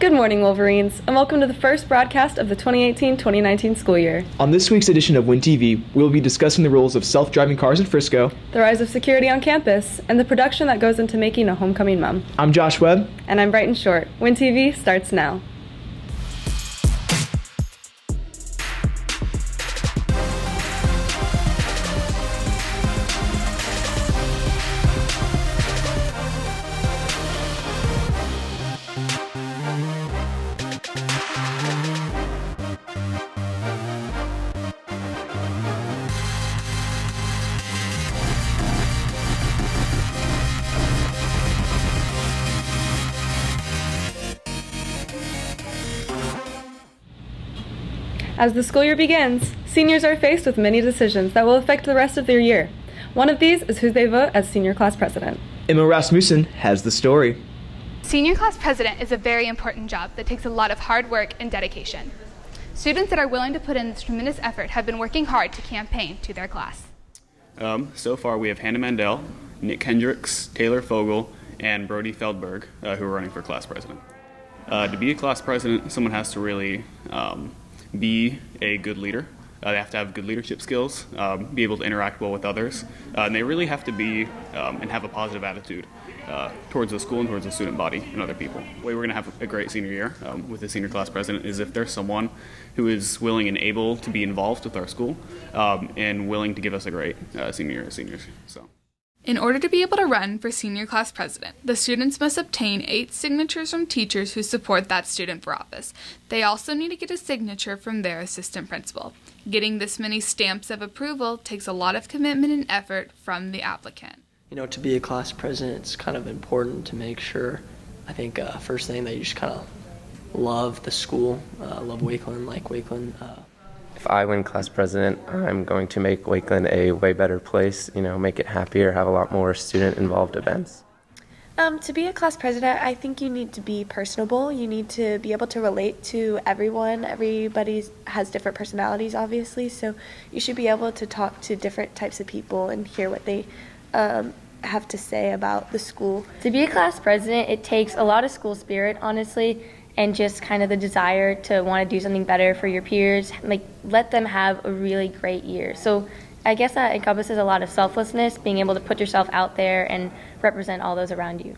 Good morning, Wolverines, and welcome to the first broadcast of the 2018-2019 school year. On this week's edition of Win TV, we will be discussing the rules of self-driving cars in Frisco, the rise of security on campus, and the production that goes into making a homecoming mom. I'm Josh Webb. And I'm Brighton Short. Win TV starts now. As the school year begins, seniors are faced with many decisions that will affect the rest of their year. One of these is who they vote as senior class president. Emma Rasmussen has the story. Senior class president is a very important job that takes a lot of hard work and dedication. Students that are willing to put in this tremendous effort have been working hard to campaign to their class. So far we have Hannah Mandel, Nick Hendricks, Taylor Fogel, and Brody Feldberg who are running for class president. To be a class president, someone has to really be a good leader. They have to have good leadership skills, be able to interact well with others, and they really have to be and have a positive attitude towards the school and towards the student body and other people. The way we're going to have a great senior year with the senior class president is if there's someone who is willing and able to be involved with our school and willing to give us a great senior year as seniors. In order to be able to run for senior class president, the students must obtain 8 signatures from teachers who support that student for office. They also need to get a signature from their assistant principal. Getting this many stamps of approval takes a lot of commitment and effort from the applicant. You know, to be a class president, it's kind of important to make sure, I think, first thing that you just kind of love the school, love Wakeland, like Wakeland. If I win class president, I'm going to make Wakeland a way better place, make it happier, have a lot more student-involved events. To be a class president, I think you need to be personable. You need to be able to relate to everyone. Everybody has different personalities, obviously, so you should be able to talk to different types of people and hear what they have to say about the school. To be a class president, it takes a lot of school spirit, honestly, and just kind of the desire to want to do something better for your peers, let them have a really great year. So I guess that encompasses a lot of selflessness, being able to put yourself out there and represent all those around you.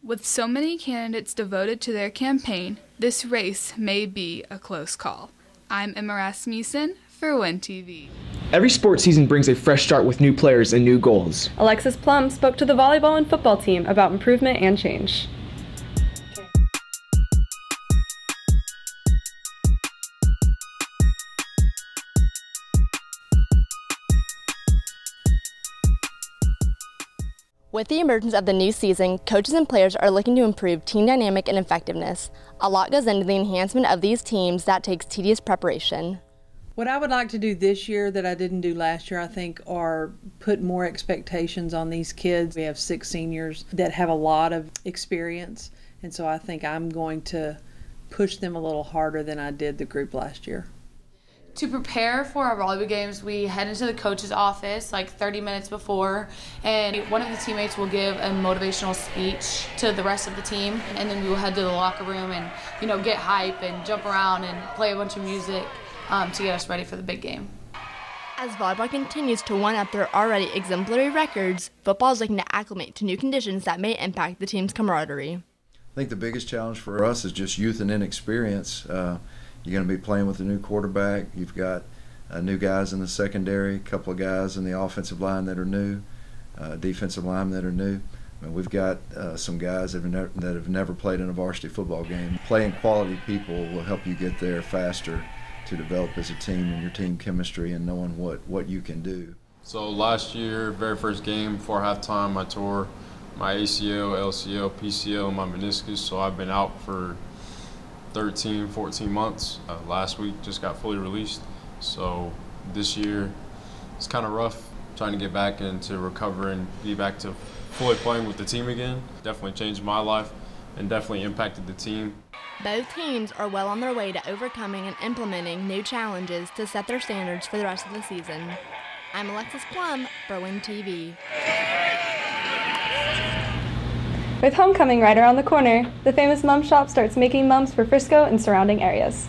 With so many candidates devoted to their campaign, this race may be a close call. I'm Emma Rasmussen for Win TV. Every sports season brings a fresh start with new players and new goals. Alexis Plum spoke to the volleyball and football team about improvement and change. With the emergence of the new season, coaches and players are looking to improve team dynamic and effectiveness. A lot goes into the enhancement of these teams that takes tedious preparation. What I would like to do this year that I didn't do last year, I think, are put more expectations on these kids. We have 6 seniors that have a lot of experience, and so I think I'm going to push them a little harder than I did the group last year. To prepare for our volleyball games, we head into the coach's office like 30 minutes before, and one of the teammates will give a motivational speech to the rest of the team, and then we will head to the locker room and get hype and jump around and play a bunch of music to get us ready for the big game. As volleyball continues to one-up their already exemplary records, football is looking to acclimate to new conditions that may impact the team's camaraderie. I think the biggest challenge for us is just youth and inexperience. You're going to be playing with a new quarterback. You've got new guys in the secondary, a couple of guys in the offensive line that are new, defensive line that are new. And we've got some guys that have never played in a varsity football game. Playing quality people will help you get there faster to develop as a team and your team chemistry and knowing what you can do. So last year, very first game before halftime, I tore my ACL, LCL, PCL, and my meniscus, so I've been out for 13, 14 months. Last week just got fully released. So this year it's kind of rough trying to get back into recover and be back to fully playing with the team again. Definitely changed my life and definitely impacted the team. Both teams are well on their way to overcoming and implementing new challenges to set their standards for the rest of the season. I'm Alexis Plum for Win TV. With homecoming right around the corner, the famous Mum Shop starts making mums for Frisco and surrounding areas.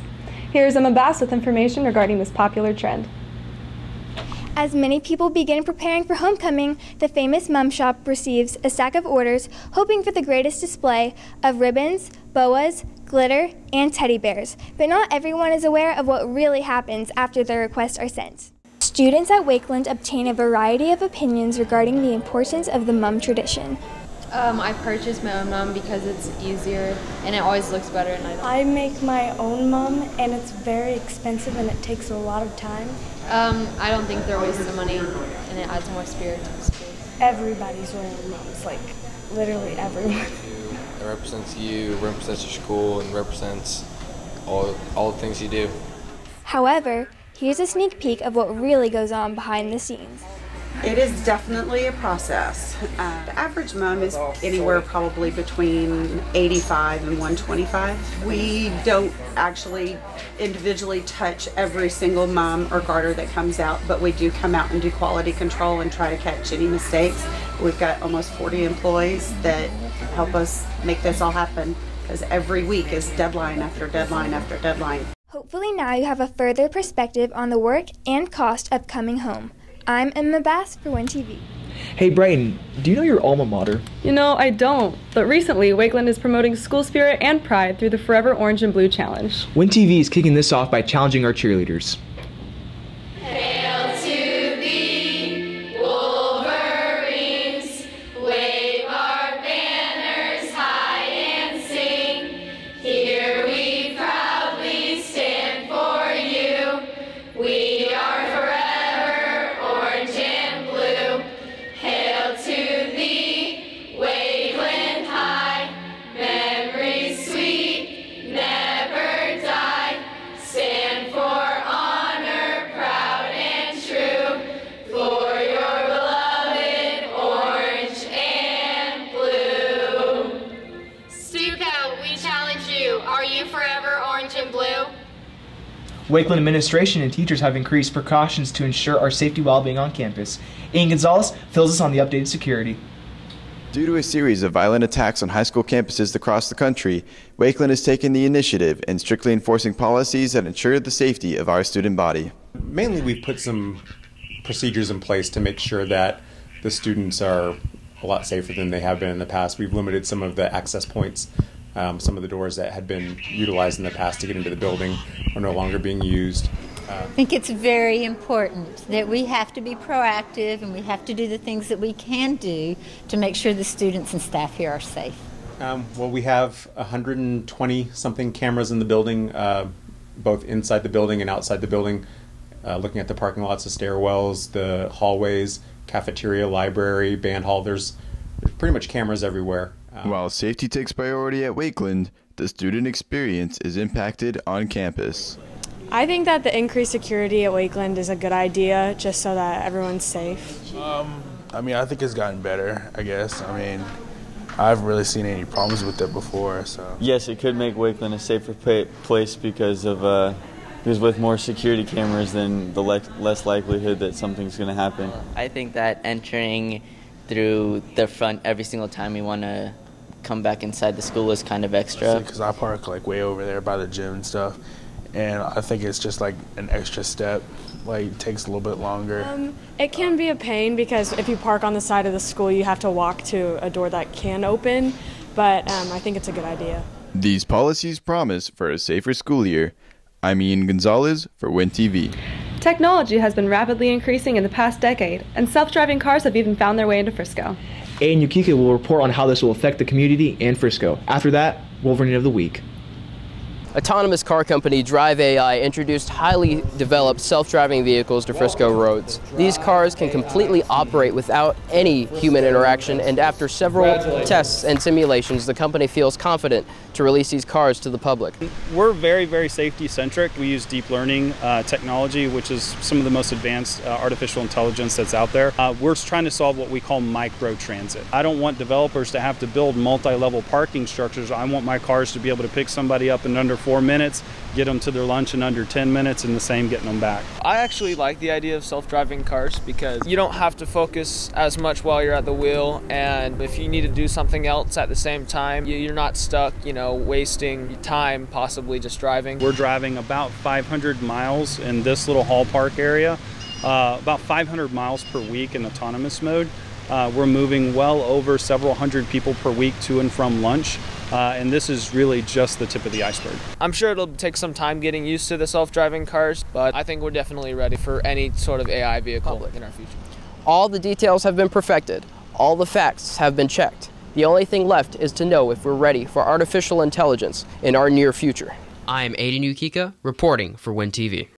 Here's Emma Bass with information regarding this popular trend. As many people begin preparing for homecoming, the famous Mum Shop receives a stack of orders, hoping for the greatest display of ribbons, boas, glitter, and teddy bears. But not everyone is aware of what really happens after their requests are sent. Students at Wakeland obtain a variety of opinions regarding the importance of the mum tradition. I purchase my own mum because it's easier and it always looks better. And I make my own mum and it's very expensive and it takes a lot of time. I don't think they're wasting money and it adds more spirit to the school. Everybody's wearing mums, like literally everyone. It represents you, represents your school, and represents all the things you do. However, here's a sneak peek of what really goes on behind the scenes. It is definitely a process. The average mum is anywhere probably between 85 and 125. We don't actually individually touch every single mum or garter that comes out, but we do come out and do quality control and try to catch any mistakes. We've got almost 40 employees that help us make this all happen, because every week is deadline after deadline after deadline. Hopefully now you have a further perspective on the work and cost of coming home. I'm Emma Bass for Win TV. Hey Brighton, do you know your alma mater? You know, I don't, but recently Wakeland is promoting school spirit and pride through the Forever Orange and Blue Challenge. Win TV is kicking this off by challenging our cheerleaders. Hail to thee, Wolverines, wave our banners high and sing. Here we proudly stand for you. We are forever orange and blue. Hail to thee, Wakeland High, memories sweet, never die. Stand for honor, proud and true, for your beloved orange and blue. Stuco, we challenge you. Are you forever orange and blue? Wakeland administration and teachers have increased precautions to ensure our safety well-being on campus. Ian Gonzalez fills us on the updated security. Due to a series of violent attacks on high school campuses across the country, Wakeland has taken the initiative in strictly enforcing policies that ensure the safety of our student body. Mainly we've put some procedures in place to make sure that the students are a lot safer than they have been in the past. We've limited some of the access points. Some of the doors that had been utilized in the past to get into the building are no longer being used. I think it's very important that we have to be proactive and we have to do the things that we can do to make sure the students and staff here are safe. Well, we have 120-something cameras in the building, both inside the building and outside the building, looking at the parking lots, the stairwells, the hallways, cafeteria, library, band hall. There's pretty much cameras everywhere. While safety takes priority at Wakeland, the student experience is impacted on campus. I think that the increased security at Wakeland is a good idea, just so that everyone's safe. I mean, I think it's gotten better, I guess. I mean, I haven't really seen any problems with it before, so. Yes, it could make Wakeland a safer place because with more security cameras, then the less likelihood that something's going to happen. I think that entering through the front every single time we want to come back inside the school is kind of extra. Because I park like way over there by the gym and stuff, and I think it's just like an extra step, like it takes a little bit longer. It can be a pain because if you park on the side of the school, you have to walk to a door that can open, but I think it's a good idea. These policies promise for a safer school year. I'm Ian Gonzalez for Win TV. Technology has been rapidly increasing in the past decade, and self-driving cars have even found their way into Frisco. And Yukika will report on how this will affect the community and Frisco. After that, Wolverine of the Week. Autonomous car company Drive AI introduced highly developed self-driving vehicles to Frisco roads. These cars can completely operate without any human interaction, and after several tests and simulations, the company feels confident to release these cars to the public. We're very, very safety-centric. We use deep learning technology, which is some of the most advanced artificial intelligence that's out there. We're trying to solve what we call micro-transit. I don't want developers to have to build multi-level parking structures. I want my cars to be able to pick somebody up in under 4 minutes, get them to their lunch in under 10 minutes, and the same getting them back. I actually like the idea of self-driving cars because you don't have to focus as much while you're at the wheel, and if you need to do something else at the same time, you're not stuck, wasting time possibly just driving. We're driving about 500 miles in this little Hall Park area, about 500 miles per week in autonomous mode. We're moving well over several hundred people per week to and from lunch, and this is really just the tip of the iceberg. I'm sure it'll take some time getting used to the self-driving cars, but I think we're definitely ready for any sort of AI vehicle in our future. All the details have been perfected. All the facts have been checked. The only thing left is to know if we're ready for artificial intelligence in our near future. I am Aiden Yukika, reporting for Win TV.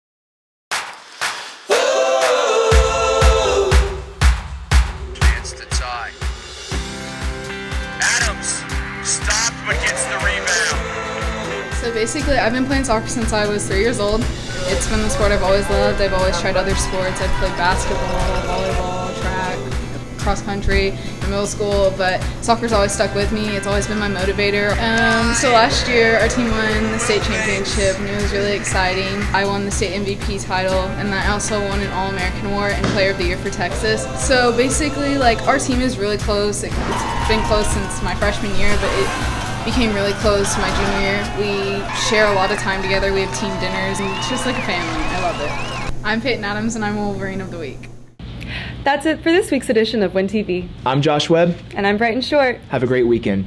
So basically, I've been playing soccer since I was 3 years old. It's been the sport I've always loved. I've always tried other sports. I've played basketball, volleyball, track, cross country in middle school, but soccer's always stuck with me. It's always been my motivator. So last year, our team won the state championship, and it was really exciting. I won the state MVP title, and I also won an All-American award and Player of the Year for Texas. So basically, our team is really close. It's been close since my freshman year, but it became really close my junior year. We share a lot of time together. We have team dinners, and it's just like a family. I love it. I'm Peyton Adams, and I'm Wolverine of the Week. That's it for this week's edition of Win TV. I'm Josh Webb. And I'm Brighton Short. Have a great weekend.